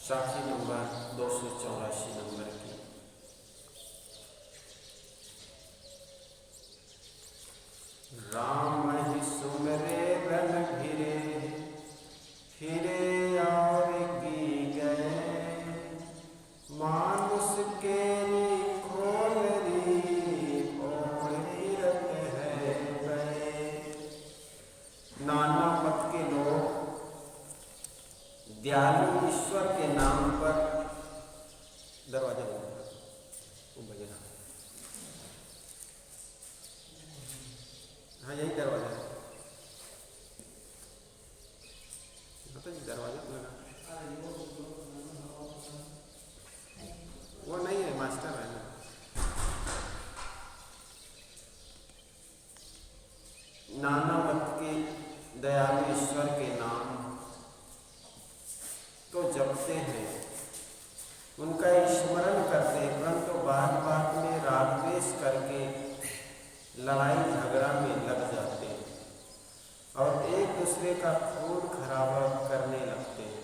साखी number 284 number की। राम ही सुमरे run फिरे फिरे और की गए मानुष के खोलरी और फिरत है गए। नाना मत के लोग दयालु ईश्वर के नाम पर दरवाजा बजना। हाँ यही दरवाजा है, दरवाजा लगा वो नहीं है, मास्टर है ना। नाना मत के दयालु ईश्वर के नाम तो जपते हैं, उनका स्मरण करते हैं, परंतु बात बात में राग द्वेष करके लड़ाई झगड़ा में लग जाते हैं और एक दूसरे का खून खराबा करने लगते हैं।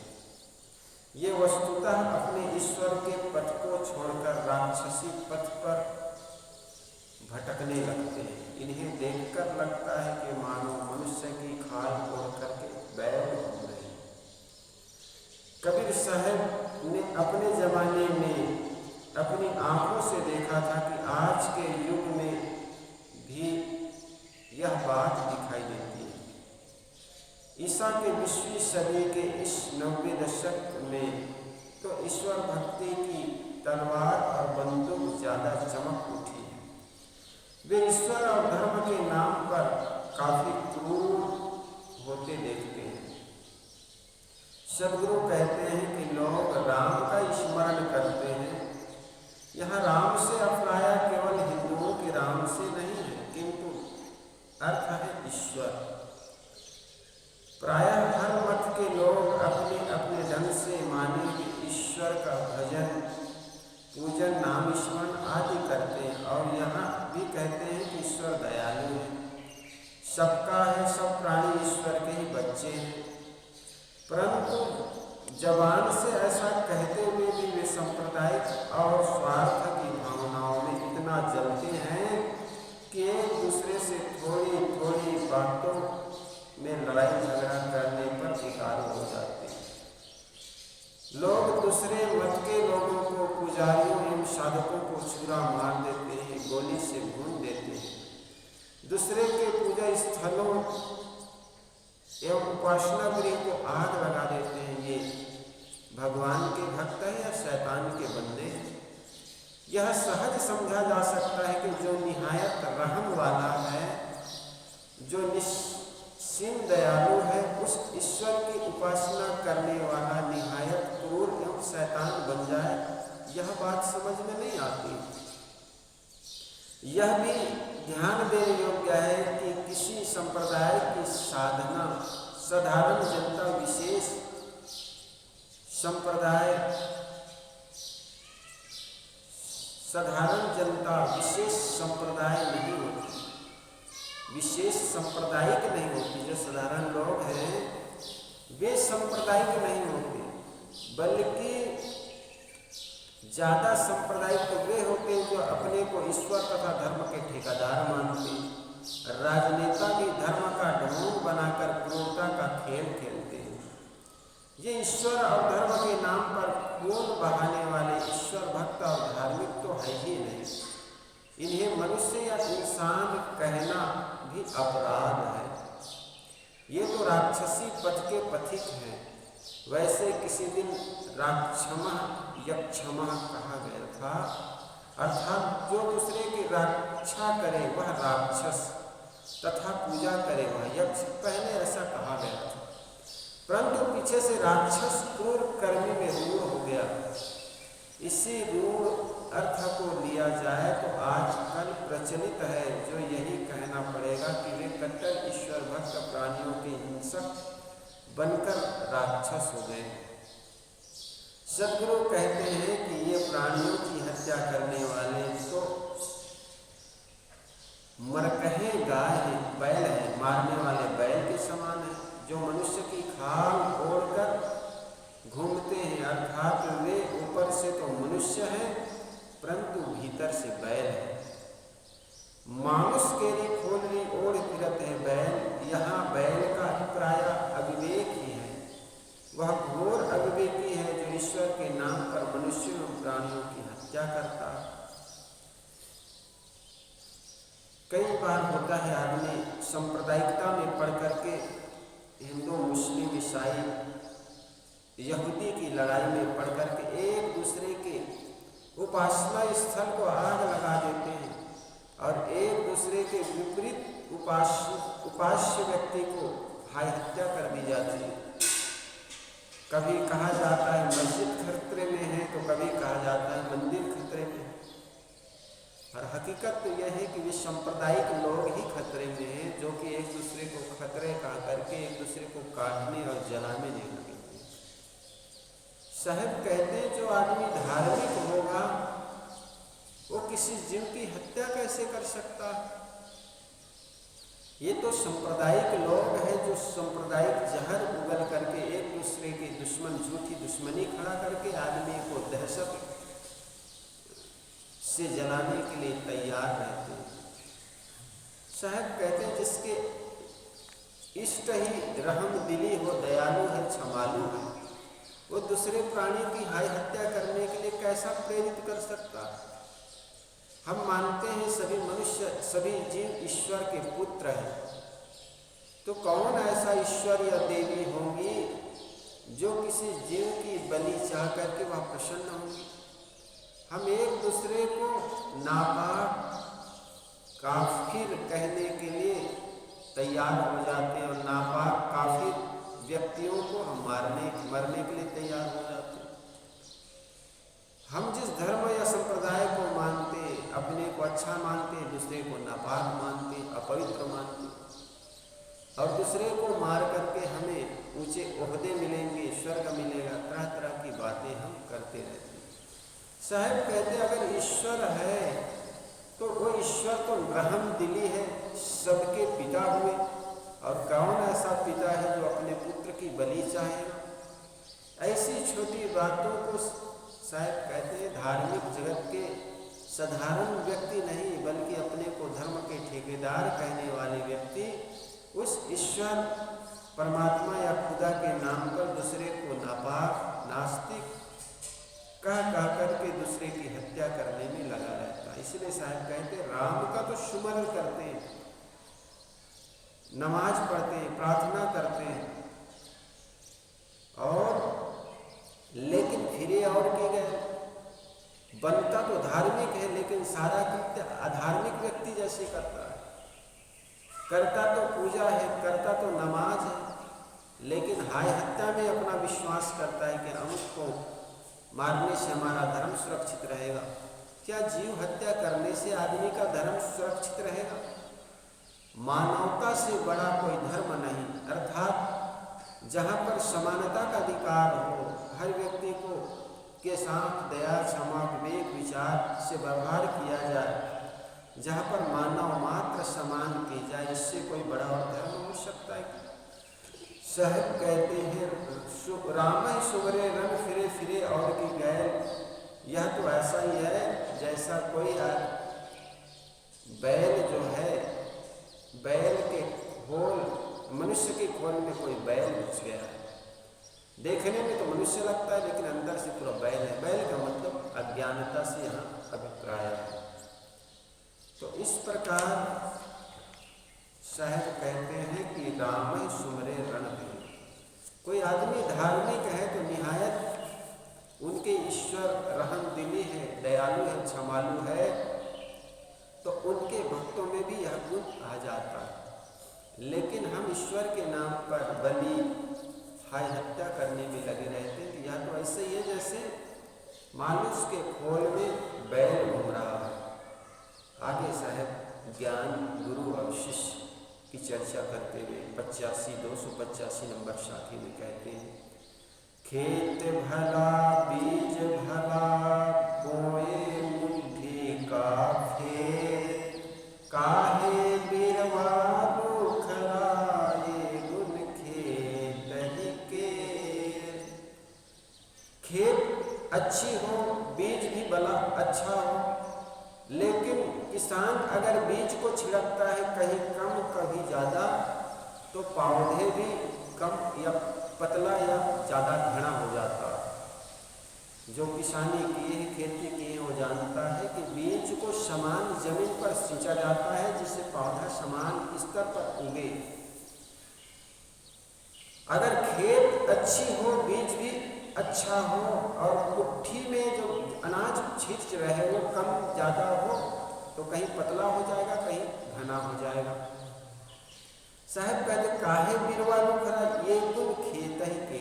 ये वस्तुतः अपने ईश्वर के पथ को छोड़कर राक्षसी पथ पर भटकने लगते हैं। इन्हें देखकर लगता है कि मानो मनुष्य की खाल तोड़ करके बैल हो रहे हैं। कबीर साहब ने अपने जमाने में अपनी आंखों से देखा था कि आज के युग में भी यह बात दिखाई देती है। ईसा के 20वीं सदी के इस 90 दशक में तो ईश्वर भक्ति की तलवार और बंदूक ज़्यादा चमक उठी है। वे ईश्वर और धर्म के नाम पर काफ़ी क्रूर होते देखते हैं। सदगुरु कहते हैं कि लोग राम का स्मरण करते हैं। यहाँ राम से अपनाया केवल हिंदुओं के राम से नहीं है, किंतु अर्थ है ईश्वर। प्रायः हर मत के लोग अपने अपने ढंग से माने कि ईश्वर का भजन, पूजन, नाम स्मरण आदि करते हैं और यहाँ भी कहते हैं कि ईश्वर दयालु है, सबका है, सब प्राणी ईश्वर के ही बच्चे हैं। परंतु जबान से ऐसा कहते हुए भी वे सांप्रदायिक और स्वार्थ की भावनाओं में इतना जलते हैं कि एक दूसरे से थोड़ी थोड़ी बातों में लड़ाई झगड़ा करने पर शिकार हो जाते हैं। लोग दूसरे मत के लोगों को, पुजारियों एवं साधकों को छुरा मार देते हैं, गोली से भून देते हैं। दूसरे के पूजा स्थलों एवं उपासना गृह को आग लगा देते हैं। ये भगवान के भक्त है या शैतान के बंदे हैं? यह सहज समझा जा सकता है कि जो निहायत रहम वाला है, जो निस्सीम दयालु है, उस ईश्वर की उपासना करने वाला निहायत क्रूर एवं शैतान बन जाए, यह बात समझ में नहीं आती। यह भी ध्यान देने योग्य है कि किसी संप्रदाय की साधना साधारण जनता विशेष संप्रदाय, साधारण जनता विशेष संप्रदाय नहीं होती, विशेष सांप्रदायिक नहीं होती। जो साधारण लोग हैं वे सांप्रदायिक नहीं होते, बल्कि ज़्यादा सांप्रदायिक तो वे होते हैं जो अपने को ईश्वर तथा धर्म के ठेकेदार मानते हैं, राजनेता भी धर्म का ढोंग बनाकर क्रूरता का खेल खेलते हैं। ये ईश्वर और धर्म के नाम पर खून बहाने वाले ईश्वर भक्त और धार्मिक तो है ही नहीं। इन्हें मनुष्य या इंसान कहना भी अपराध है। ये तो राक्षसी पथ के पथिक हैं। वैसे किसी दिन राक्षमः यक्षमः कहा गया था, अर्थात जो दूसरे की रक्षा करे वह राक्षस तथा पूजा करे वह यक्ष, पहले ऐसा कहा गया था। परंतु पीछे से राक्षस क्रूर कर्मी में रूढ़ हो गया। इसी रूढ़ अर्थ को लिया जाए तो आजकल प्रचलित है जो यही कहना पड़ेगा कि वे कट्टर ईश्वर भक्त प्राणियों के हिंसक बनकर राक्षस हो गए। सदगुरु कहते हैं कि ये प्राणियों की हत्या करने वाले तो मरकहे गाय है, बैल है, मारने वाले बैल के समान है, जो मनुष्य की खाल ओढ़कर घूमते हैं। अर्थात वे ऊपर से तो मनुष्य हैं परंतु भीतर से बैल है। मानुष केरी खोलनी ओढ़ फिरत है बैल। यहाँ बैल का प्राय अविवेक ही है। वह घोर अविवेकी है जो ईश्वर के नाम पर मनुष्यों और प्राणियों की हत्या करता है। कई बार होता है आदमी सांप्रदायिकता में पढ़ करके हिंदू, मुस्लिम, ईसाई, यहूदी की लड़ाई में पढ़ करके एक दूसरे के उपासना स्थल को आग लगा देते हैं और एक दूसरे के विपरीत उपास्य व्यक्ति को हत्या कर दी जाती है। कभी कहा जाता है मस्जिद खतरे में है तो कभी कहा जाता है मंदिर खतरे में है। और हकीकत तो यह है कि वे सांप्रदायिक लोग ही खतरे में हैं जो कि एक दूसरे को खतरे कहा करके एक दूसरे को काटने और जलाने नहीं लगे। साहब कहते हैं जो आदमी धार्मिक होगा वो किसी जीव की हत्या कैसे कर सकता? ये तो सांप्रदायिक लोग हैं जो सांप्रदायिक जहर उगल करके एक दूसरे के दुश्मन, झूठी दुश्मनी खड़ा करके आदमी को दहशत से जलाने के लिए तैयार रहते हैं। साहब कहते हैं जिसके इष्ट ही रहम दिली हो, दयालु है, क्षमालु है, वो दूसरे प्राणी की हाय हत्या करने के लिए कैसा प्रेरित कर सकता? हम मानते हैं सभी मनुष्य, सभी जीव ईश्वर के पुत्र हैं, तो कौन ऐसा ईश्वर या देवी होंगी जो किसी जीव की बलि चाह करके वह प्रसन्न होंगी? हम एक दूसरे को नापाक काफिर कहने के लिए तैयार हो जाते हैं और नापाक काफिर व्यक्तियों को हम मरने के लिए तैयार हो जाते हैं। हम जिस धर्म या संप्रदाय को मानते, अपने को अच्छा मानते, दूसरे को नापाक मानते, अपवित्र मानते, और दूसरे को मार करके हमें ऊंचे ओहदे मिलेंगे, स्वर्ग मिलेगा, तरह तरह की बातें हम करते रहते हैं। साहब कहते अगर ईश्वर है तो वो ईश्वर तो रहम दिली है, सबके पिता हुए, और कौन ऐसा पिता है जो अपने पुत्र की बलि चाहेगा? ऐसी छोटी बातों को साहब कहते हैं धार्मिक जगत के साधारण व्यक्ति नहीं, बल्कि अपने को धर्म के ठेकेदार कहने वाले व्यक्ति उस ईश्वर परमात्मा या खुदा के नाम पर दूसरे को नापाक नास्तिक कह करके दूसरे की हत्या करने में लगा रहता है। इसलिए साहब कहते राम का तो सुमरन करते हैं, नमाज पढ़ते हैं, प्रार्थना करते हैं, और लेकिन फिरे और की गए, बनता तो धार्मिक है लेकिन सारा कृत्य अधार्मिक व्यक्ति जैसे करता है। करता तो पूजा है, करता तो नमाज है, लेकिन हाय हत्या में अपना विश्वास करता है कि अमुक को मारने से हमारा धर्म सुरक्षित रहेगा। क्या जीव हत्या करने से आदमी का धर्म सुरक्षित रहेगा? मानवता से बड़ा कोई धर्म नहीं, अर्थात जहाँ पर समानता का अधिकार हो, हर व्यक्ति को के साथ दया, क्षमा, विवेक, विचार से व्यवहार किया जाए, जहाँ पर मानव मात्र समान की जाए, इससे कोई बड़ा और धर्म हो सकता है? साहब कहते हैं राम सुवरे रंग फिरे फिरे और की गैर। यह तो ऐसा ही है जैसा कोई बैल जो है, बैल के खोल, मनुष्य के खोल में कोई बैल घुस गया है। देखने में तो मनुष्य लगता है लेकिन अंदर से पूरा बैल है। बैल का मतलब अज्ञानता से यहाँ अभिप्राय है। तो इस प्रकार साहब कहते हैं कि राम सुमरे रणधीर। कोई आदमी धार्मिक है तो निहायत उनके ईश्वर रहम दिली है, दयालु है, क्षमालु है, तो उनके भक्तों में भी यह गुण आ जाता है। लेकिन हम ईश्वर के नाम पर बलि हाय हत्या करने में लगे रहते हैं। यह तो ऐसे ही है जैसे मानुष के खोल में बैल घूम रहा है। आगे साहब ज्ञान गुरु और शिष्य की चर्चा करते हुए 285 नंबर साथी में कहते हैं, खेत भला बीज भला बोए मुट्ठी का फेर, काहे बिरवा रुखराए गुन खेत ही के। खेत अच्छी हो, बीज भी भला अच्छा हो, लेकिन किसान अगर बीज को छिड़कता है कहीं कम कहीं ज़्यादा, तो पौधे भी कम या पतला या ज़्यादा घना हो जाता है। जो किसानी की है, खेती की है, वो जानता है कि बीज को समान जमीन पर सींचा जाता है जिससे पौधा समान स्तर पर उगे। अगर खेत अच्छी हो, बीज भी अच्छा हो, और मुट्ठी में जो अनाज छिंच रहे वो कम ज़्यादा हो, तो कहीं पतला हो जाएगा, कहीं घना हो जाएगा। साहब कहते काहे बिरवा रुखरा ये गुण खेत ही के।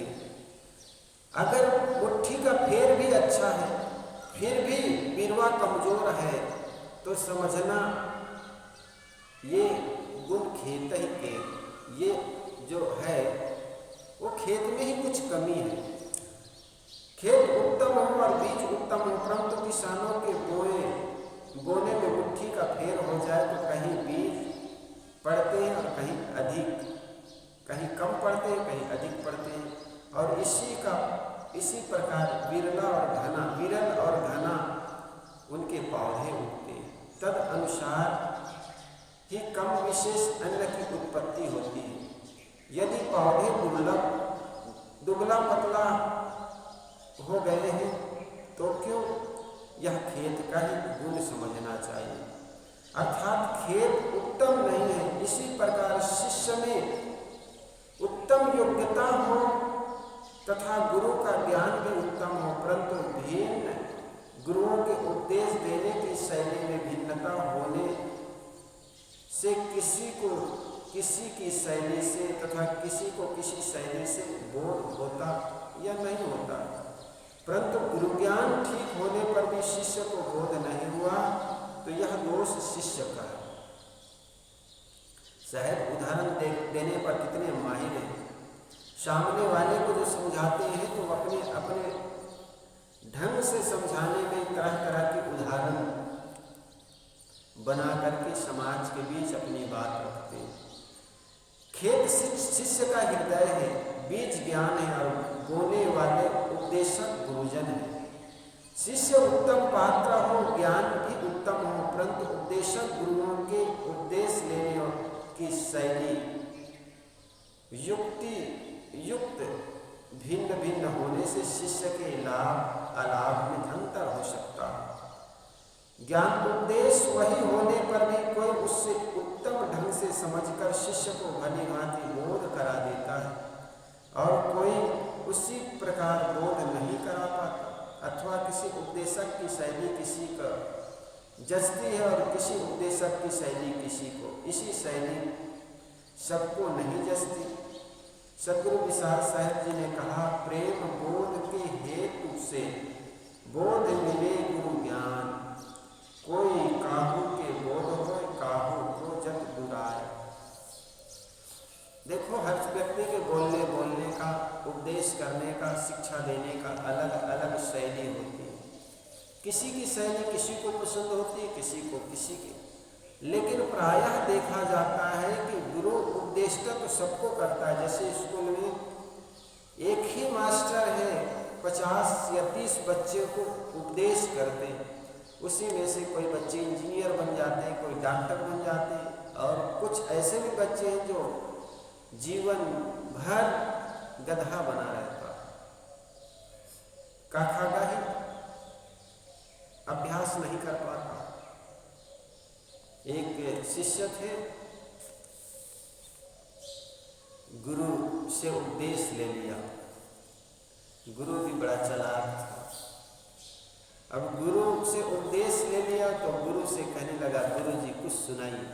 अगर मुट्ठी का फेर भी अच्छा है, फिर भी बिरवा कमजोर है, तो समझना ये गुण खेत ही के, ये जो है वो खेत में ही कुछ कमी है। खेत उत्तम हो और बीज उत्तम हो, परंतु किसानों के बोने में मुट्ठी का फेर हो जाए तो कहीं बीज पड़ते हैं और कहीं कम पड़ते हैं, कहीं अधिक पड़ते हैं। और इसी प्रकार विरल और घना उनके पौधे उगते हैं। तद अनुसार ही कम विशेष अन्न की उत्पत्ति होती है। यदि पौधे दुबला पतला हो गए हैं तो क्यों, यह खेत का ही गुण समझना चाहिए, अर्थात खेत उत्तम नहीं है। इसी प्रकार शिष्य में उत्तम योग्यता हो तथा गुरु का ज्ञान भी उत्तम हो, परंतु भिन्न गुरुओं के उपदेश देने की शैली में भिन्नता होने से किसी को किसी की शैली से तथा किसी को किसी शैली से बोध होता या नहीं होता, परंतु गुरु ज्ञान ठीक होने पर भी शिष्य को बोध नहीं हुआ तो यह दोष शिष्य का है। साहब उदाहरण देने पर कितने माहिर हैं, सामने वाले को जो समझाते हैं तो अपने अपने ढंग से समझाने में तरह तरह के उदाहरण बना करके समाज के बीच अपनी बात रखते हैं। खेत शिष्य का हृदय है, बीज ज्ञान है और बोने वाले उपदेशक गुरुजन है। शिष्य उत्तम पात्र हो, ज्ञान भी उत्तम हो, परंतु उपदेशक गुरुओं के उपदेश लेने की शैली युक्त भिन्न भिन्न होने से शिष्य के लाभ अलाभ में अंतर हो सकता है। ज्ञान उपदेश वही होने पर भी कोई उससे उत्तम ढंग से समझकर शिष्य को भली भांति बोध करा देता है और कोई उसी प्रकार बोध नहीं करा पाता, अथवा किसी उपदेशक की शैली किसी का जचती है और किसी उपदेशक की शैली किसी को, इसी शैली सबको नहीं जचती। सद्गुरु विशाल साहब जी ने कहा, प्रेम बोध के हेतु से बोध मिले गुरु ज्ञान, कोई काहू के बोध हो काहू को जग दुराए। देखो हर व्यक्ति के बोलने का, उपदेश करने का, शिक्षा देने का अलग अलग शैली होती है। किसी की शैली किसी को पसंद होती है, किसी को किसी की, लेकिन प्रायः देखा जाता है कि गुरु उपदेश तो सबको करता है। जैसे स्कूल में एक ही मास्टर है, 50 या 30 बच्चे को उपदेश करते हैं, उसी में से कोई बच्चे इंजीनियर बन जाते हैं, कोई डॉक्टर बन जाते हैं, और कुछ ऐसे भी बच्चे हैं जो जीवन भर गधा बना रहता है, ही अभ्यास नहीं कर पाता। एक शिष्य थे, गुरु से उपदेश ले लिया, गुरु भी बड़ा चालाक था। अब गुरु से उपदेश ले लिया तो गुरु से कहने लगा, गुरु जी कुछ सुनाइए,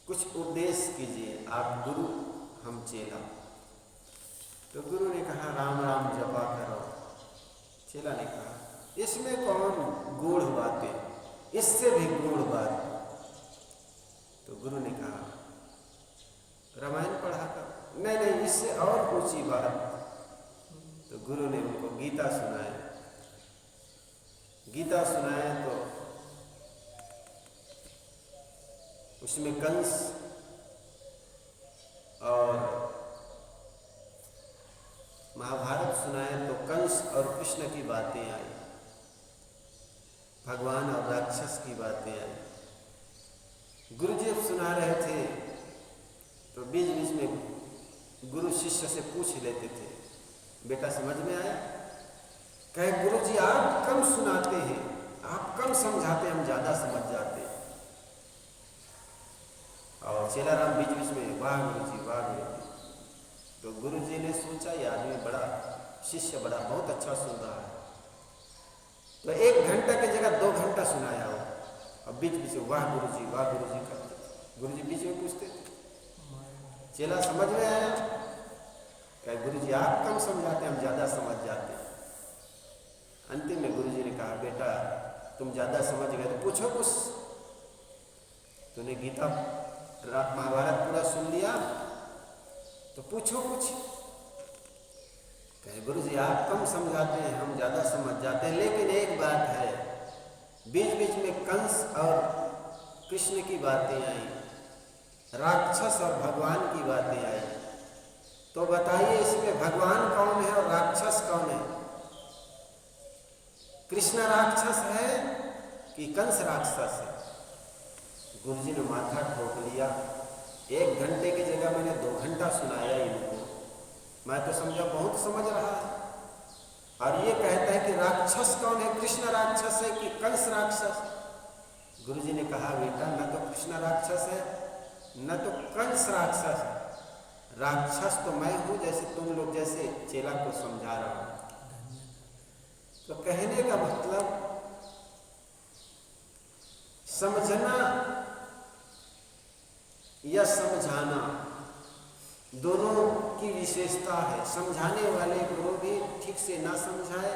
कुछ उपदेश कीजिए, आप गुरु हम चेला। तो गुरु ने कहा, राम राम जपा करो। चेला ने कहा, इसमें कौन गूढ़ बातें, इससे भी गूढ़ बात। तो गुरु ने कहा, रामायण पढ़ा कर। नहीं, इससे और ऊंची बात। तो गुरु ने उनको गीता सुनाया। गीता सुनाया तो उसमें कंस और महाभारत सुनाया तो कंस और कृष्ण की बातें आई, भगवान और राक्षस की बातें आई। गुरु जी अब सुना रहे थे तो बीच बीच में गुरु शिष्य से पूछ लेते थे, बेटा समझ में आया? कहे, गुरु जी आप कम सुनाते हैं, आप कम समझाते, हम ज़्यादा समझ जाते हैं। और चेला राम बीच बीच में, वाह गुरु जी, वाह गुरु जी। तो गुरु जी ने सोचा, ये आदमी बड़ा, शिष्य बड़ा, बहुत अच्छा सुन रहा है। तो 1 घंटा की जगह 2 घंटा सुनाया हो, और बीच बीच में वाह गुरु जी, वाह गुरु जी करते। गुरु जी बीच में पूछते थे, चेला समझ में आया? क्या गुरु जी आप कम समझाते, हम ज़्यादा समझ जाते। अंतिम में गुरु जी ने कहा, बेटा तुम ज़्यादा समझ गए तो पूछो कुछ। तूने गीता महाभारत पूरा सुन लिया तो पूछो कुछ। कहे, गुरु जी आप कम समझाते हैं, हम ज़्यादा समझ जाते हैं, लेकिन एक बात है, बीच बीच में कंस और कृष्ण की बातें आई, राक्षस और भगवान की बातें आई, तो बताइए इसमें भगवान कौन है और राक्षस कौन है? कृष्ण राक्षस है कि कंस राक्षस है? गुरुजी ने माथा ठोक लिया। 1 घंटे की जगह मैंने 2 घंटा सुनाया इनको, मैं तो समझा बहुत समझ रहा है। और ये कहता है कि राक्षस कौन है, कृष्ण राक्षस है कि कंस राक्षस? गुरुजी ने कहा बेटा न तो कृष्ण राक्षस है न तो कंस राक्षस है, राक्षस तो मैं हूं, जैसे तुम लोग जैसे चेला को समझा रहा हूं। तो कहने का मतलब समझना या समझाना दोनों की विशेषता है। समझाने वाले गुरु भी ठीक से ना समझाए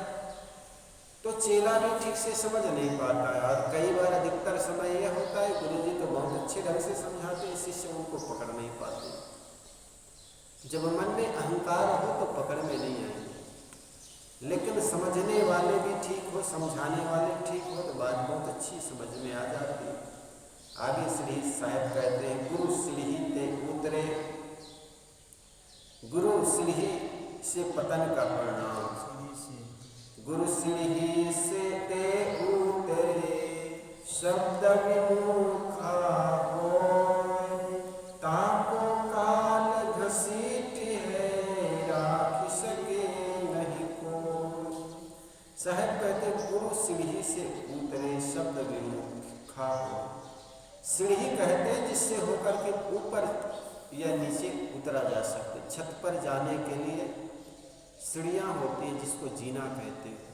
तो चेला भी ठीक से समझ नहीं पाता है। और कई बार अधिकतर समय यह होता है गुरुजी तो बहुत अच्छे ढंग से समझाते हैं, शिष्य उनको पकड़ नहीं पाते। जब मन में अहंकार हो तो पकड़ में नहीं आएंगे, लेकिन समझने वाले भी ठीक हो, समझाने वाले ठीक हो तो बात बहुत अच्छी समझ में आ जाती है। आगे श्री साहब कहते हैं गुरु सीढ़ी ते उतरे, गुरु सीढ़ी से पतन का परिणाम। गुरु सीढ़ी से ते उतरे शब्द विमुखा होय, ताको काल घसीट है राख सके नहीं कोई। साहब कहते गुरु सीढ़ी से उतरे शब्द विमुखा होय। सीढ़ी कहते हैं जिससे होकर के ऊपर या नीचे उतरा जा सकते। छत पर जाने के लिए सीढ़ियाँ होती हैं जिसको जीना कहते हैं।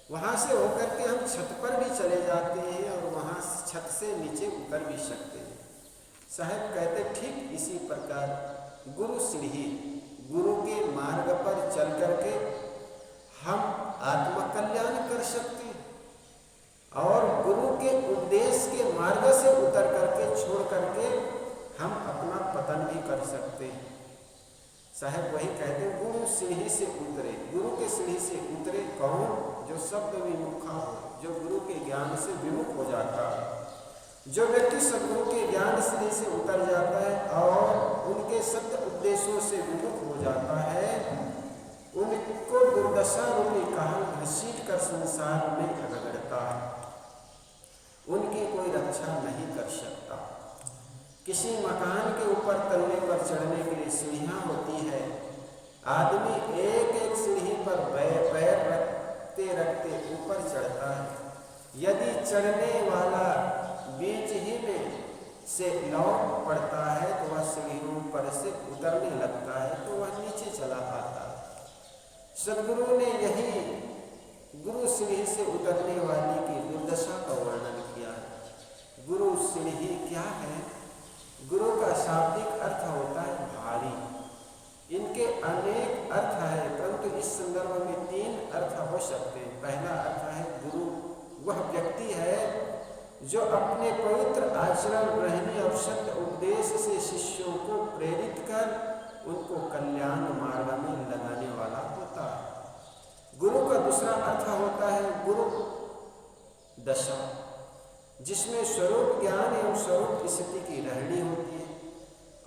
वहाँ से होकर के हम छत पर भी चले जाते हैं और वहाँ छत से नीचे उतर भी सकते हैं। साहब कहते ठीक इसी प्रकार गुरु सीढ़ी, गुरु के मार्ग पर चल करके हम आत्मकल्याण कर सकते हैं और गुरु के उपदेश के मार्ग से उतर करके छोड़ करके हम अपना पतन भी कर सकते हैं। साहब वही कहते हैं गुरु सीढ़ी से उतरे। गुरु के सीढ़ी से उतरे कौन? जो शब्द विमुखा हो, जो गुरु के ज्ञान से विमुख हो जाता है। जो व्यक्ति सदगुरु के ज्ञान सीढ़ी से उतर जाता है और उनके सत्य उपदेशों से विमुख हो जाता है, उनको दुर्दशा रूपी काल घसीट कर संसार में रगड़ता है। उनकी कोई रक्षा नहीं कर सकता। किसी मकान के ऊपर तलने पर चढ़ने के लिए सीढ़ियाँ होती है। आदमी एक एक सीढ़ी पर पैर रखते रखते ऊपर चढ़ता है। यदि चढ़ने वाला बीच ही में से लौट पड़ता है तो वह सीढ़ियों पर से उतरने लगता है तो वह नीचे चला आता है। सदगुरु ने यही गुरु सीढ़ी से उतरने वाली की दुर्दशा का वर्णन किया है। गुरु सीढ़ी क्या है? गुरु का शाब्दिक अर्थ होता है भारी। इनके अनेक अर्थ है, परंतु इस संदर्भ में 3 अर्थ हो सकते हैं। पहला अर्थ है गुरु वह व्यक्ति है जो अपने पवित्र आचरण, रहने और सत्य उपदेश से शिष्यों को प्रेरित कर उनको कल्याण मार्ग में लगाने वाला होता है। गुरु का दूसरा अर्थ होता है गुरु दशा, जिसमें स्वरूप ज्ञान एवं स्वरूप स्थिति की रहनी होती है।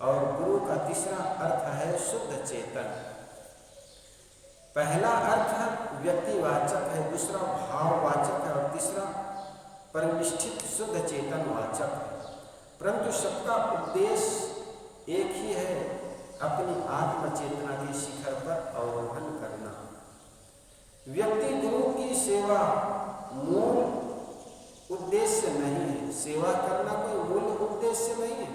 और गुरु का तीसरा अर्थ है शुद्ध चेतन। पहला अर्थ व्यक्तिवाचक है, दूसरा भाववाचक है और तीसरा परिनिष्ठित शुद्ध चेतन वाचक है। परंतु सबका उपदेश एक ही है, अपनी आत्म चेतना के शिखर पर अवरोहण करना। व्यक्ति गुरु की सेवा मूल उद्देश्य नहीं है। सेवा करना कोई मूल उद्देश्य नहीं है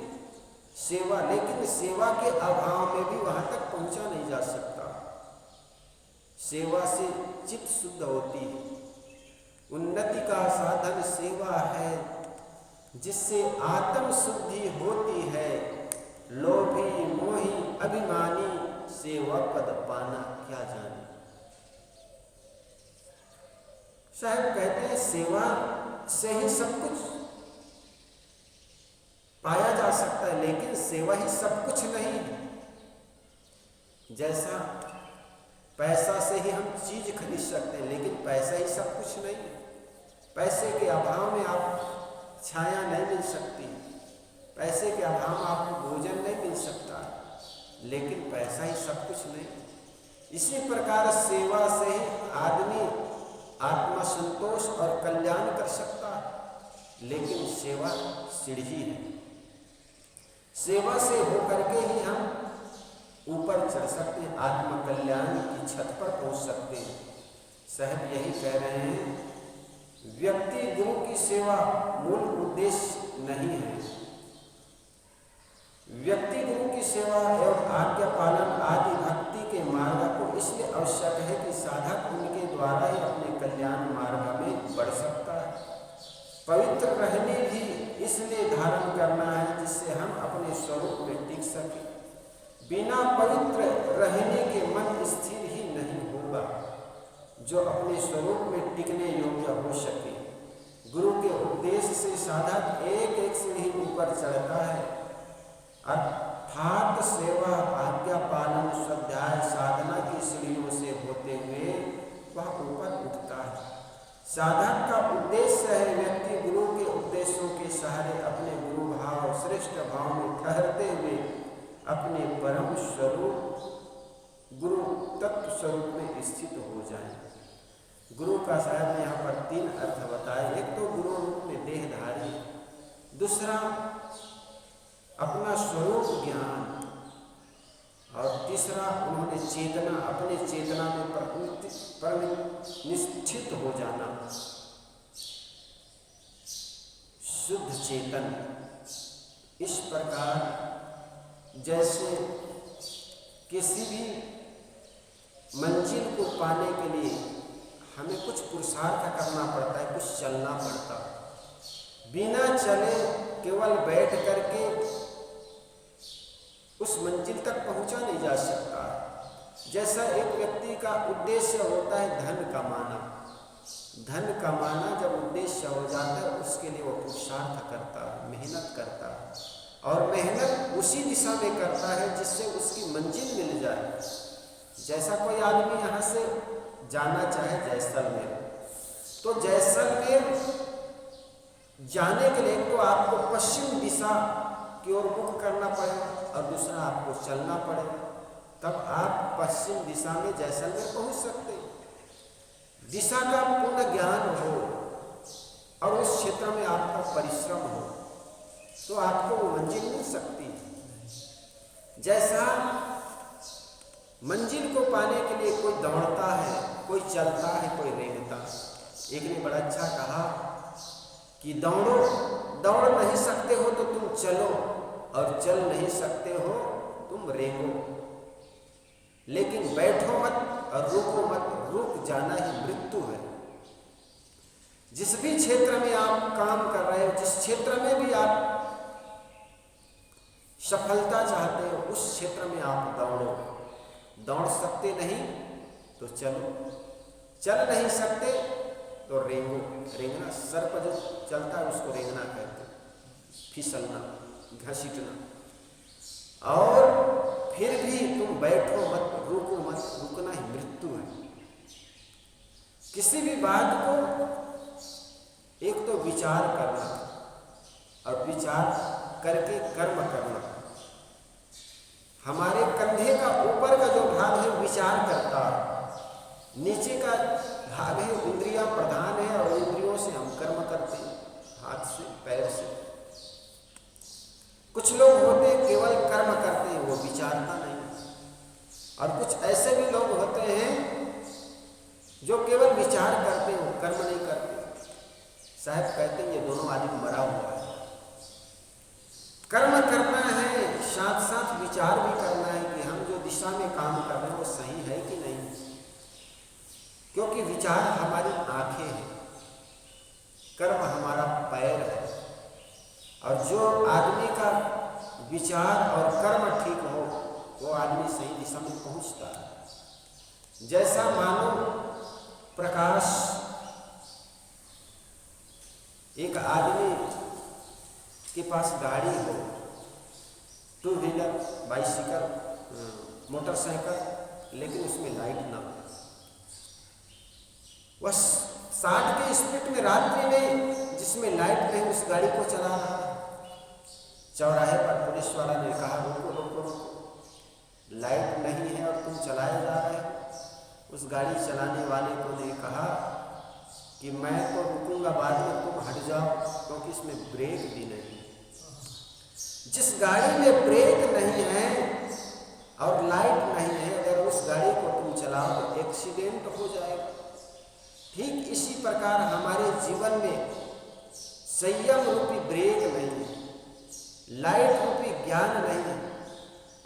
सेवा, लेकिन सेवा के अभाव में भी वहां तक पहुंचा नहीं जा सकता। सेवा से चित्त शुद्ध होती है। उन्नति का साधन सेवा है, जिससे आत्म शुद्धि होती है। लोभी मोही अभिमानी सेवा पद पाना क्या जाने। साहब कहते हैं सेवा से ही सब कुछ पाया जा सकता है, लेकिन सेवा ही सब कुछ नहीं है। जैसा पैसा से ही हम चीज खरीद सकते हैं, लेकिन पैसा ही सब कुछ नहीं है। पैसे के अभाव में आप छाया नहीं मिल सकती, पैसे के अभाव में आपको भोजन नहीं मिल सकता, लेकिन पैसा ही सब कुछ नहीं। इसी प्रकार सेवा से ही आदमी आत्मा संतोष और कल्याण कर सकता है, लेकिन सेवा सीढ़ी है। सेवा से होकर के ही हम ऊपर चढ़ सकते हैं, आत्म कल्याण की छत पर पहुंच सकते हैं। साहब यही कह रहे हैं, व्यक्ति गुरु की सेवा मूल उद्देश्य नहीं है। व्यक्ति गुरु की सेवा एवं आज्ञा पालन आदि भक्ति के मार्ग को इसलिए आवश्यक है कि साधक उनके द्वारा ही अपने कल्याण मार्ग में बढ़ सकता है। पवित्र रहने भी इसलिए धारण करना है जिससे हम अपने स्वरूप में टिक सके। बिना पवित्र रहने के मन स्थिर ही नहीं होगा जो अपने स्वरूप में टिकने योग्य हो सके। गुरु के उपदेश से साधक एक एक सीढ़ी ऊपर चढ़ता है, अर्थात सेवा, आज्ञा पालन, स्वाध्याय, साधना की सीढ़ियों से होते हुए वह ऊपर उठता है। साधक का उद्देश्य है व्यक्ति गुरु के उपदेशों के सहारे अपने गुरु भाव, श्रेष्ठ भाव में ठहरते हुए अपने परम स्वरूप गुरु तत्व स्वरूप में स्थित हो जाए। गुरु का साहब ने यहाँ पर 3 अर्थ बताए। एक तो गुरु रूप में देहधारी, दूसरा अपना स्वरूप ज्ञान, और तीसरा उन्होंने चेतना, अपने चेतना में निश्चित हो जाना, शुद्ध चेतन। इस प्रकार जैसे किसी भी मंजिल को पाने के लिए हमें कुछ पुरुषार्थ करना पड़ता है, कुछ चलना पड़ता है। बिना चले केवल बैठ करके उस मंजिल तक पहुंचा नहीं जा सकता। जैसा एक व्यक्ति का उद्देश्य होता है धन कमाना, धन कमाना जब उद्देश्य हो जाता है उसके लिए वो पुरुषार्थ करता है, मेहनत करता है, और मेहनत उसी दिशा में करता है जिससे उसकी मंजिल मिल जाए। जैसा कोई आदमी यहाँ से जाना चाहे जैसलमेर, तो जैसलमेर जाने के लिए तो आपको पश्चिम दिशा की ओर मुख करना पड़ेगा और दूसरा आपको चलना पड़ेगा, तब आप पश्चिम दिशा में जैसलमेर पहुंच सकते हैं। दिशा का पूर्ण ज्ञान हो और उस क्षेत्र में आपका परिश्रम हो तो आपको वो मंजिल मिल सकती है। जैसा मंजिल को पाने के लिए कोई दौड़ता है, कोई चलता है, कोई रेंगता। एक ने बड़ा अच्छा कहा कि दौड़ो, दौड़ नहीं सकते हो तो तुम चलो, और चल नहीं सकते हो तुम रेंगो, लेकिन बैठो मत और रुको मत। रुक जाना ही मृत्यु है। जिस भी क्षेत्र में आप काम कर रहे हो, जिस क्षेत्र में भी आप सफलता चाहते हो, उस क्षेत्र में आप दौड़ो। दौड़ सकते नहीं तो चलो, चल नहीं सकते तो रेंगो। रेंगना, सर्प जो चलता है उसको रेंगना कहते हैं, फिसलना, घसीटना। और फिर भी तुम बैठो मत, रुको मत। रुकना ही मृत्यु है। किसी भी बात को एक तो विचार करना और विचार करके कर्म करना। हमारे कंधे का ऊपर का जो भाग है विचार करता है, नीचे का भाग है इंद्रियां प्रधान है, और इंद्रियों से हम कर्म करते हैं, हाथ से, पैर से। कुछ लोग होते हैं केवल कर्म करते हैं, वो विचारता नहीं। और कुछ ऐसे भी लोग होते हैं जो केवल विचार करते हैं, वो कर्म नहीं करते। साहब कहते हैं ये दोनों आदमी मरा हुआ है। कर्म करना है, साथ साथ विचार भी करना है कि हम जो दिशा में काम कर रहे हैं वो सही है कि नहीं, क्योंकि विचार हमारी आंखें हैं, कर्म हमारा पैर है। और जो आदमी का विचार और कर्म ठीक हो वो आदमी सही दिशा में पहुंचता है। जैसा मानो प्रकाश, एक आदमी के पास गाड़ी हो, 2 व्हीलर, बाइसिकल, मोटरसाइकिल, लेकिन उसमें लाइट ना हो, वह 60 के स्पीड में रात्रि में जिसमें लाइट नहीं उस गाड़ी को चला रहा है। चौराहे पर पुलिस वाला ने कहा रुको रुको रुको, लाइट नहीं है और तुम चलाए जा रहे हो। उस गाड़ी चलाने वाले को ने कहा कि मैं तो रुकूंगा, बाद में तुम हट जाओ, क्योंकि इसमें ब्रेक भी नहीं। जिस गाड़ी में ब्रेक नहीं है और लाइट नहीं है, अगर उस गाड़ी को तुम चलाओ तो एक्सीडेंट हो जाएगा। ठीक इसी प्रकार हमारे जीवन में संयम रूपी ब्रेक नहीं है, लाइट रूपी ज्ञान नहीं है,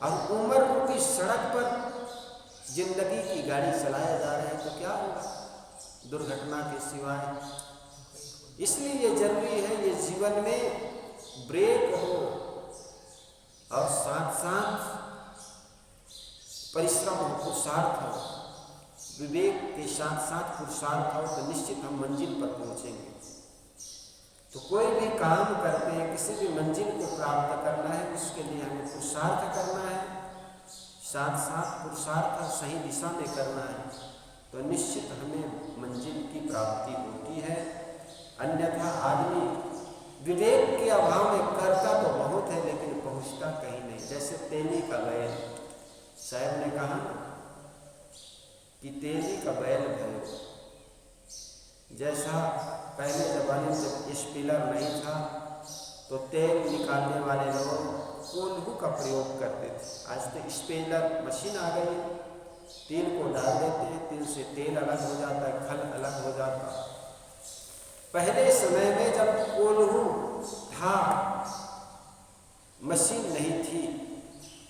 और उम्र रूपी सड़क पर जिंदगी की गाड़ी चलाया जा रहा है तो क्या होगा? दुर्घटना के सिवाय। इसलिए ये जरूरी है ये जीवन में ब्रेक हो और साथ साथ परिश्रम हो, पुरुषार्थ हो, विवेक के साथ साथ पुरुषार्थ हो, तो निश्चित हम मंजिल पर पहुंचेंगे। तो कोई भी काम करते हैं, किसी भी मंजिल को प्राप्त करना है, उसके लिए हमें पुरुषार्थ करना है, साथ साथ पुरुषार्थ सही दिशा में करना है, तो निश्चित हमें मंजिल की प्राप्ति होती है। अन्यथा आदमी विवेक के अभाव में करता तो बहुत है लेकिन पहुंचता कहीं नहीं। जैसे तेली का बैल, साहब ने कहा कि तेली का बैल भयो। जैसा पहले ज़माने में जब स्पिलर नहीं था तो तेल निकालने वाले लोग कोल्हू का प्रयोग करते थे। आज तो स्पिलर मशीन आ गई है, तेल को डाल देते हैं, तेल से तेल अलग हो जाता है, खल अलग हो जाता है। पहले समय में जब कोल्हू था, मशीन नहीं थी,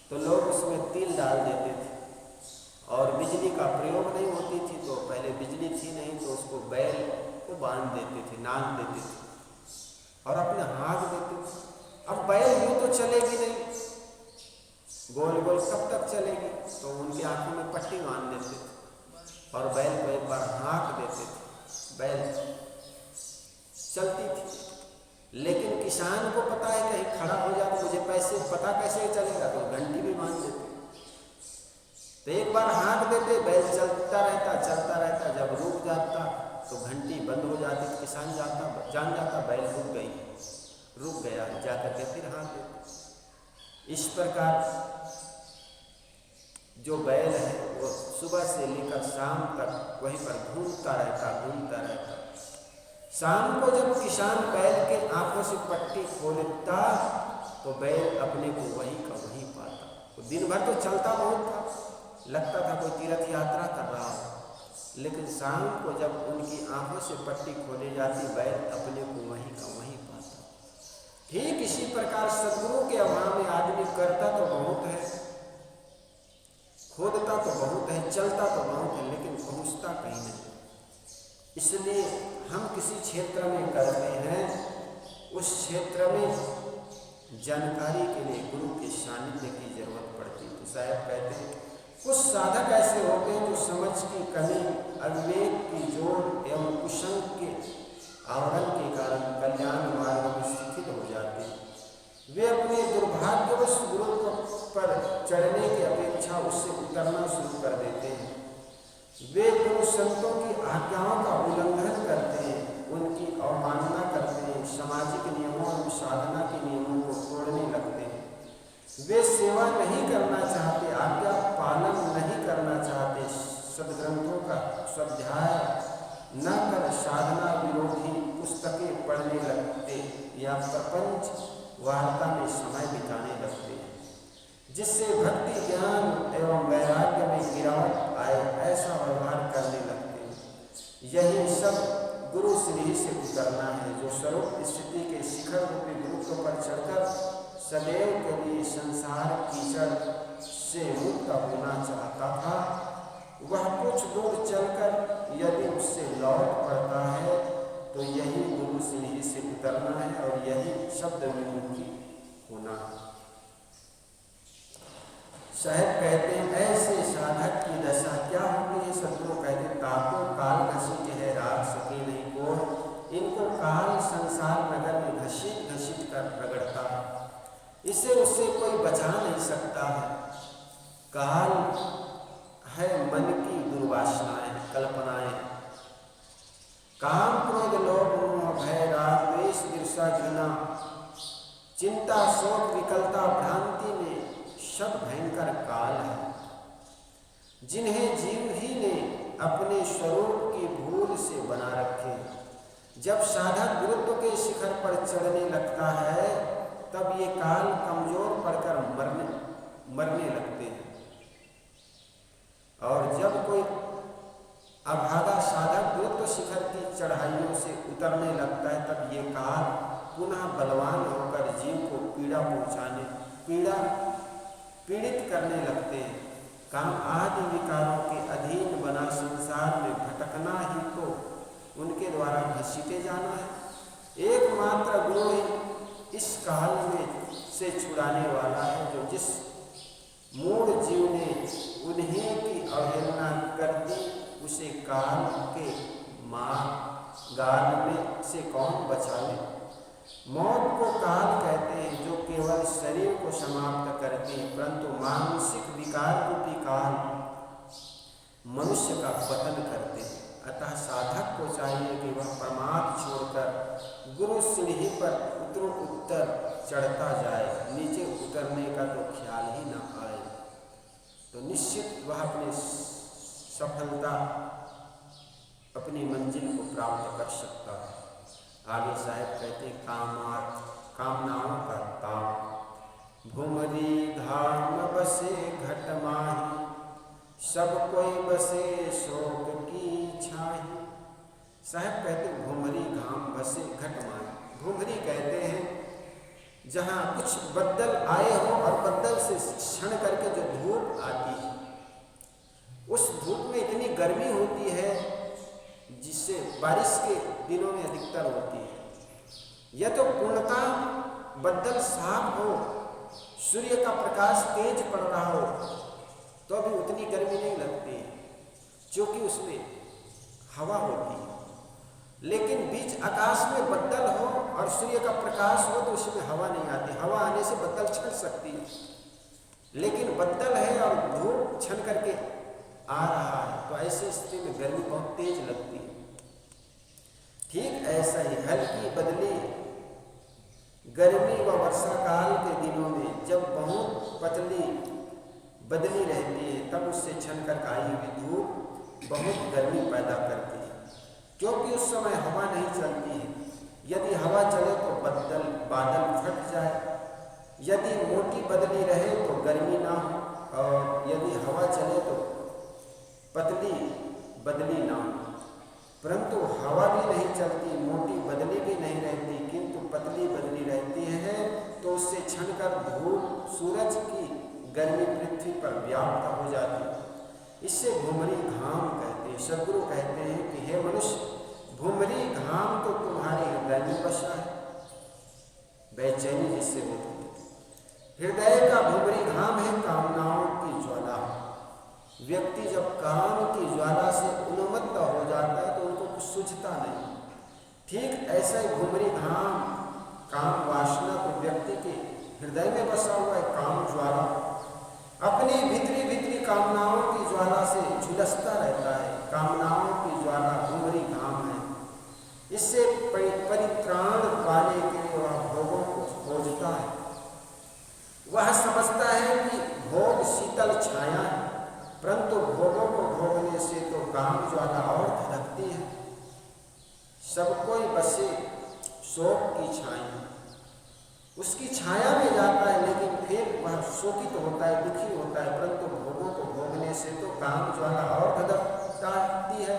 तो लोग उसमें तेल डाल देते थे और बिजली का प्रयोग नहीं होती थी, तो पहले बिजली थी नहीं तो उसको बैल को बांध देते थे, नान देते थे और अपने हाथ देते थे। अब बैल यूँ तो चलेगी नहीं, गोल गोल कब तक चलेगी, तो उनकी आंखों में पट्टी बांध देते थे और बैल को एक बार हाँक देते थे, बैल चलती थी। लेकिन किसान को पता है कहीं खड़ा हो जाए तो मुझे पैसे पता कैसे चलेगा, तो घंटी भी बांध देते। तो एक बार हाँक देते, बैल चलता रहता, जब रुक जाता तो घंटी बंद हो जाती, तो किसान जान जाता बैल रुक गया, जाकर के फिर हाँक देते। इस प्रकार जो बैल है वो सुबह से लेकर शाम तक वहीं पर घूमता रहता। शाम को जब किसान बैल के आंखों से पट्टी खोलता तो बैल अपने को वहीं का वहीं पाता। तो दिन भर तो चलता बहुत था, लगता था कोई तीर्थ यात्रा कर रहा हो, लेकिन शाम को जब उनकी आंखों से पट्टी खोली जाती, बैल अपने को वहीं का वहीं पाता। ठीक इसी प्रकार सद्गुरु के अभाव में आदमी करता तो बहुत है, खोदता तो बहुत है, चलता तो बहुत है, लेकिन पहुंचता कहीं नहीं। इसलिए हम किसी क्षेत्र में करते हैं, उस क्षेत्र में जानकारी के लिए गुरु के सानिध्य की जरूरत पड़ती है। तो साहब कहते हैं कुछ साधक ऐसे होते हैं जो समझ की कमी, अविवेक की जोड़ एवं कुसंग के आवरण के कारण कल्याण मार्ग में शिथिल हो जाते हैं। वे अपने दुर्भाग्यवश गुरु पर चढ़ने की अपेक्षा उससे उतरना शुरू कर देते हैं। वे गुरु संतों की आज्ञाओं का उल्लंघन करते हैं, उनकी अवमानना करते हैं, सामाजिक नियमों और साधना के नियमों को तोड़ने लगते हैं। वे सेवा नहीं करना चाहते, आज्ञा पालन नहीं करना चाहते, सदग्रंथों का स्वाध्याय न कर साधना विरोधी पुस्तकें पढ़ने लगते या प्रपंच वार्ता में समय बिताने लगते हैं, जिससे भक्ति ज्ञान एवं वैराग्य में गिरावट आए ऐसा व्यवहार करने लगते हैं। यही सब गुरु श्री से उतरना है, जो स्वरूप स्थिति के शिखर रूपी गुरुत्व पर चढ़कर सदैव के लिए संसार कीचड़ से मुक्त होना चाहता था, वह कुछ दूर चलकर यदि उससे लौट पड़ता है तो यही गुरु श्री से उतरना है और यही शब्द विमुक्ति होना है। साहब कहते हैं ऐसे साधक की दशा क्या होती है? सदगुरु कहते हैं ताको काल घसीट है राग सके नहीं कोर, इनको काल संसार नगर में घसीट कर रगड़ता है, इसे उससे कोई बचा नहीं सकता है। काल है मन की दुर्वासनाएं, कल्पनाएं, काम क्रोध लोभ मोह भय राग द्वेष ईर्ष्या घृणा चिंता शोक विकलता भ्रांति में सब भयंकर काल है, जिन्हें जीव ही ने अपने स्वरूप की भूल से बना रखे। जब साधक गुरुत्व के शिखर पर चढ़ने लगता है तब ये काल कमजोर पड़कर मरने लगते हैं। अभागा साधक गुरुत्व शिखर की चढ़ाइयों से उतरने लगता है, तब ये काल पुनः बलवान होकर जीव को पीड़ित करने लगते हैं। काम आदि विकारों के अधीन बना संसार में भटकना ही तो उनके द्वारा घसीटे जाना है। एकमात्र गुरु ही इस काल में से छुड़ाने वाला है, जो जिस मूढ़ जीव ने उन्हीं की अवहेलना कर दी, उसे काल के गाल में से कौन बचा ले। मौत को काल कहते हैं, जो केवल शरीर को समाप्त करते हैं, परंतु मानसिक विकार रूपी काल मनुष्य का पतन करते हैं। अतः साधक को चाहिए कि वह प्रमाद छोड़कर गुरु सीढ़ी पर उत्तर चढ़ता जाए, नीचे उतरने का तो ख्याल ही न आए, तो निश्चित वह अपनी सफलता, अपनी मंजिल को प्राप्त कर सकता है। आगे साहब कहते कामनाओं का ताप, भुमरी धाम बसे घट माही, सब कोई बसे शोक की छाही। साहब कहते भुमरी घाम बसे घट माही। भुमरी कहते हैं जहाँ कुछ बदल आए हो और बदल से क्षण करके जो धूप आती है, उस धूप में इतनी गर्मी होती है जिससे बारिश के दिनों में अधिकतर होती है। यह तो पूर्णतः बदल साफ हो, सूर्य का प्रकाश तेज पड़ रहा हो, तो अभी उतनी गर्मी नहीं लगती, क्योंकि उसमें हवा होती है। लेकिन बीच आकाश में बदल हो और सूर्य का प्रकाश हो तो उसमें हवा नहीं आती। हवा आने से बदल छन सकती है, लेकिन बदल है और धूप छन करके आ रहा है, तो ऐसी स्थिति में गर्मी बहुत तेज लगती है। ठीक ऐसा ही हल्की बदली गर्मी व वर्षा काल के दिनों में जब बहुत पतली बदली रहती है, तब उससे छन कर आई हुई धूप बहुत गर्मी पैदा करती है, क्योंकि उस समय हवा नहीं चलती है। यदि हवा चले तो बादल फट जाए, यदि मोटी बदली रहे तो गर्मी ना हो, और यदि हवा चले तो पतली बदली ना हो। परंतु हवा भी नहीं चलती, मोटी बदली भी नहीं रहती, किंतु पतली बदली रहती है, तो उससे छनकर धूप सूरज की गर्मी पृथ्वी पर व्याप्त हो जाती है। इससे भुमरी घाम कहते हैं। सद्गुरु कहते हैं कि हे मनुष्य, भुमरी घाम तो तुम्हारे हृदय में बसा है, बेचैनी जिससे होती है। हृदय का भुमरी घाम है कामनाओं की ज्वाला। व्यक्ति जब काम की ज्वाला से उन्मत्त हो जाता है तो उनको कुछ सूझता नहीं। ठीक ऐसा ही भुमरी घाम काम वासना तो व्यक्ति के हृदय में बसा हुआ है काम ज्वाला, अपनी भीतरी कामनाओं की ज्वाला से झुलसता रहता है। कामनाओं की ज्वाला भुमरी घाम है। इससे परित्राण पाने के लिए वह भोगों को खोजता है। वह समझता है कि भोग शीतल छाया है, परंतु भोगों को भोगने से तो काम ज्वाला और धधकती है। सब कोई बसे शोक की छाया, उसकी छाया में जाता है, लेकिन फिर वह शोकित होता है, दुखी होता है, परंतु भोगों को भोगने से तो काम ज्वाला और धधकती है,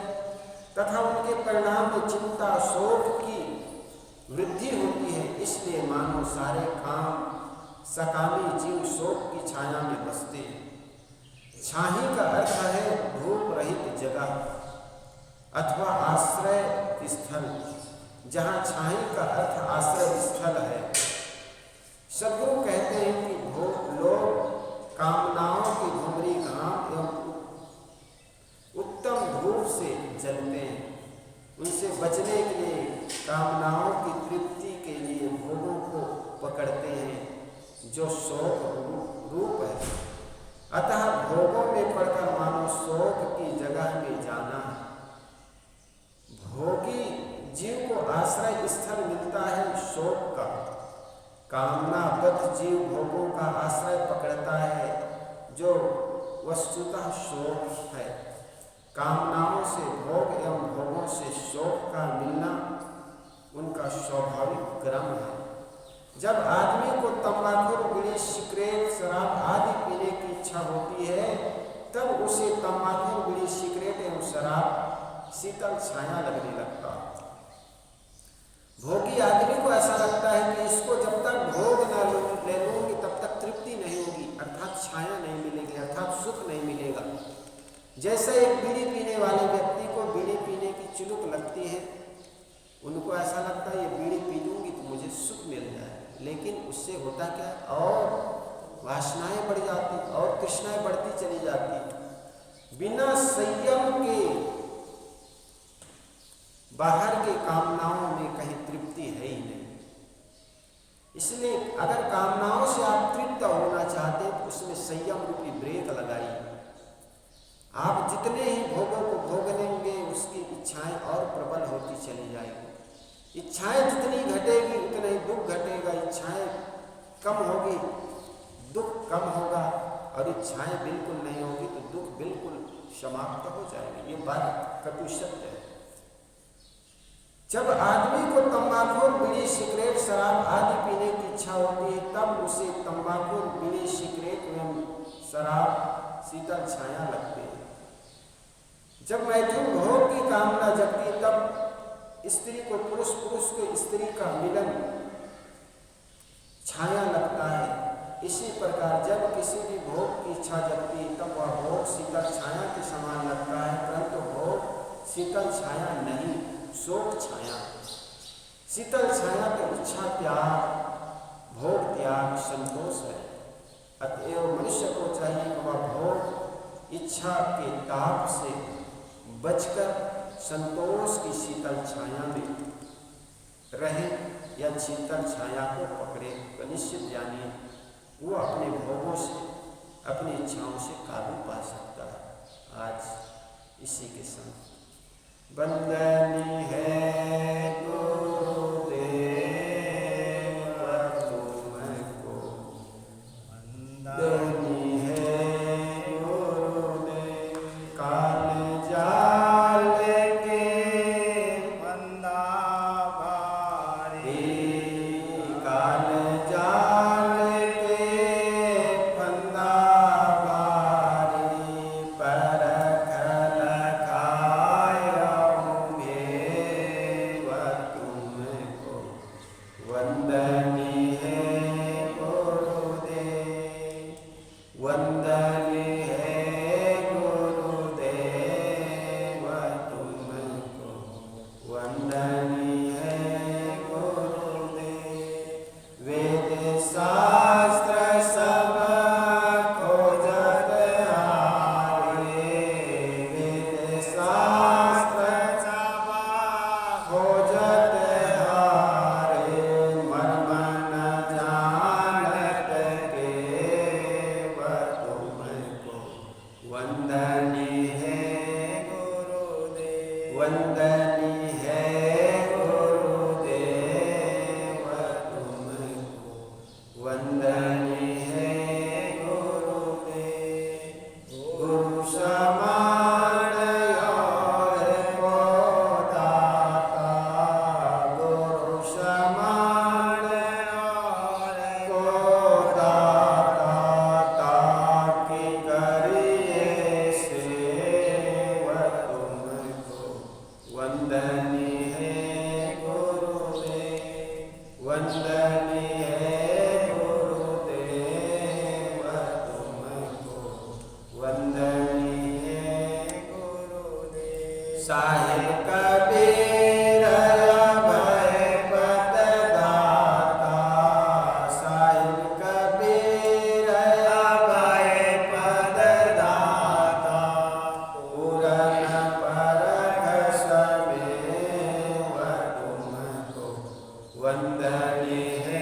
तथा उनके परिणाम में चिंता शोक की वृद्धि होती है। इसलिए मानो सारे काम सकामी जीव शोक की छाया में बसते हैं। छाही का अर्थ है धूप रहित जगह अथवा आश्रय स्थल, जहाँ छाही का अर्थ आश्रय स्थल है। सद्गुरु कहते हैं कि लोग कामनाओं की भुमरी घाम एवं उत्तम धूप से जलते हैं। उनसे बचने के लिए, कामनाओं की तृप्ति के लिए भोगों को पकड़ते हैं, जो शोक रूप है। अतः भोगों में पड़कर मानो शोक की जगह में जाना है। भोगी जीव को आश्रय स्थल मिलता है शोक का। कामनाबद्ध जीव भोगों का आश्रय पकड़ता है, जो वस्तुतः शोक है। कामनाओं से भोग एवं भोगों से शोक का मिलना उनका स्वाभाविक क्रम है। जब आदमी को तंबाकू, बीड़ी, सिगरेट, शराब आदि पीने की इच्छा होती है, तब उसे तंबाकू, बीड़ी, सिगरेट एवं शराब शीतल छाया लगने लगता। भोगी आदमी को ऐसा लगता है कि इसको जब तक भोग न ले लूंगी तब तक तृप्ति नहीं होगी, अर्थात छाया नहीं मिलेगी, अर्थात सुख नहीं मिलेगा। जैसे एक बीड़ी पीने वाले व्यक्ति को बीड़ी पीने की चुलुक लगती है, उनको ऐसा लगता है ये बीड़ी पी लूंगी तो मुझे सुख मिल जाए, लेकिन उससे होता क्या, और वासनाएं बढ़ जाती और तृष्णाएं बढ़ती चली जाती। बिना संयम के बाहर के कामनाओं में कहीं तृप्ति है ही नहीं। इसलिए अगर कामनाओं से आप तृप्त होना चाहते हैं तो उसमें संयम रूपी ब्रेक लगाइए। आप जितने ही भोगों को भोग लेंगे उसकी इच्छाएं और प्रबल होती चली जाएगी। इच्छाएं जितनी घटेगी उतना ही दुख घटेगा, इच्छाएं कम होगी दुख कम होगा, और इच्छाएं बिल्कुल नहीं होगी तो दुख बिल्कुल समाप्त हो जाएगी। ये बात कटु सत्य है। जब आदमी को तंबाकू, बीड़ी, सिगरेट, शराब आदि पीने की इच्छा होती है तब उसे तंबाकू, बीड़ी, सिगरेट एवं शराब शीतल छाया लगते हैं। जब मैथुन भोग की कामना जगती तब स्त्री को पुरुष, पुरुष को स्त्री का मिलन छाया लगता है। इसी प्रकार जब किसी भी भोग की इच्छा जगती है तब वह भोग शीतल छाया के समान लगता है, परंतु भोग शीतल छाया नहीं, शोक छाया। शीतल छाया तो इच्छा त्याग, भोग त्याग, संतोष है। अतएव मनुष्य को चाहिए कि वह भोग इच्छा के ताप से बचकर संतोष की शीतल छाया में रहे या शीतल छाया को पकड़े। तो निश्चित जानिए वो अपने भोगों से, अपनी इच्छाओं से काबू पा सकता है। आज इसी के संग वंदनीय है गुरुदेव तुमको, वंदनीय है गुरुदेव। काल जाल के फंदा भारी, काल जाल के फंदा भारी, परख लखाया तुमको। वंदनीय है गुरुदेव, वंदनीय है गुरुदेव तुमको, वंदनीय है गुरुदेव। वेद शास्त्र सब खोजत हारे, वेद शास्त्र सब खोजत हारे, मर्म न जानत केव तुमको। वंदनीय है गुरुदेव, वंदनीय है गुरुदेव तुमको, वंदनीय है गुरुदेव। गुरु समान और को दाता, गुरु समान और को दाता, ताकि करिए सेवा तुमको। वंदनीय है गुरुदेव, वंदनीय है गुरुदेव तुमको, वंदनीय है गुरुदेव। साहिब कबीर अभय पद दाता, साहिब कबीर अभय पद दाता, पूरन परख समेव तुमको। वंदनीय है